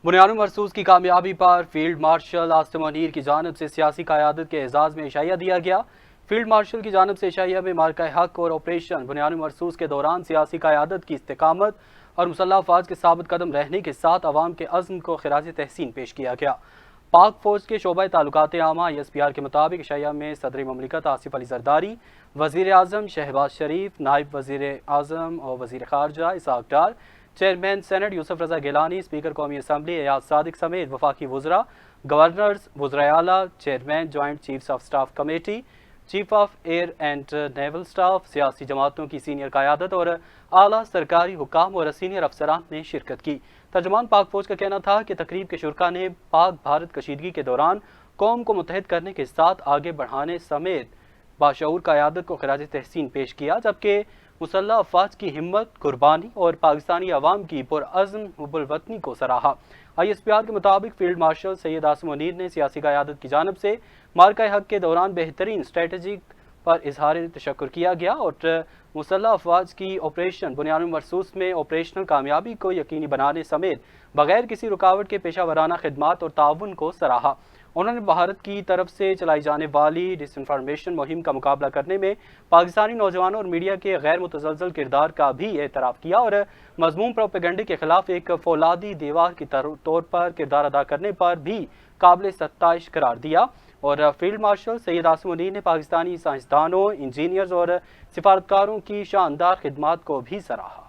بنیاد مرصوص کی کامیابی پر فیلڈ مارشل عاصم منیر کی جانب سے سیاسی قیادت کے اعزاز میں عشائیہ دیا گیا۔ فیلڈ مارشل کی جانب سے عشائیہ میں مارکہ حق اور آپریشن بنیاد مرصوص کے دوران سیاسی قیادت کی استقامت اور مسلح افواج کے ثابت قدم رہنے کے ساتھ عوام کے عزم کو خراج تحسین پیش کیا گیا۔ پاک فوج کے شعبہ تعلقات عامہ ESPR کے مطابق عشائیہ میں صدر مملکت آصف علی زرداری، وزیر اعظم شہباز شریف، نائب وزیر اعظم اور وزیر خارجہ Ishaq Dar, chairman senate Yousaf Raza Gilani, speaker قومی اسمبلی ایاز صادق سمیت وفاقی وزراء، گورنرز، وزرائے اعلیٰ، chairman joint chiefs of staff committee, chief of air and naval staff, سیاسی جماعتوں کی سینئر قیادت اور اعلیٰ سرکاری حکام اور سینئر افسران نے شرکت کی۔ ترجمان پاک فوج کا کہنا تھا کہ تقریب کے شرکاء نے پاک بھارت کشیدگی کے دوران قوم کو متحد کرنے کے ساتھ آگے بڑھانے سمیت باشعور قیادت کو خراج تحسین پیش کیا، جبکہ مسلح افواج کی ہمت، قربانی اور پاکستانی عوام کی پرعزم حب الوطنی کو سراہا۔ ESPR کے مطابق فیلڈ مارشل سید عاصم منیر نے سیاسی قیادت کی جانب سے مارکہ حق کے دوران بہترین اسٹریٹجی پر اظہار تشکر کیا گیا اور مسلح افواج کی آپریشن بنیاد مرصوص میں آپریشنل کامیابی کو یقینی بنانے سمیت بغیر کسی رکاوٹ کے پیشہ ورانہ خدمات اور تعاون کو سراہا۔ انہوں نے بھارت کی طرف سے چلائی جانے والی ڈس انفارمیشن مہم کا مقابلہ کرنے میں پاکستانی نوجوانوں اور میڈیا کے غیر متزلزل کردار کا بھی اعتراف کیا اور مذموم پروپیگنڈے کے خلاف ایک فولادی دیوار کی طور پر کردار ادا کرنے پر بھی قابل ستائش قرار دیا۔ اور فیلڈ مارشل سید عاصم منیر نے پاکستانی سائنسدانوں، انجینئرز اور سفارتکاروں کی شاندار خدمات کو بھی سراہا۔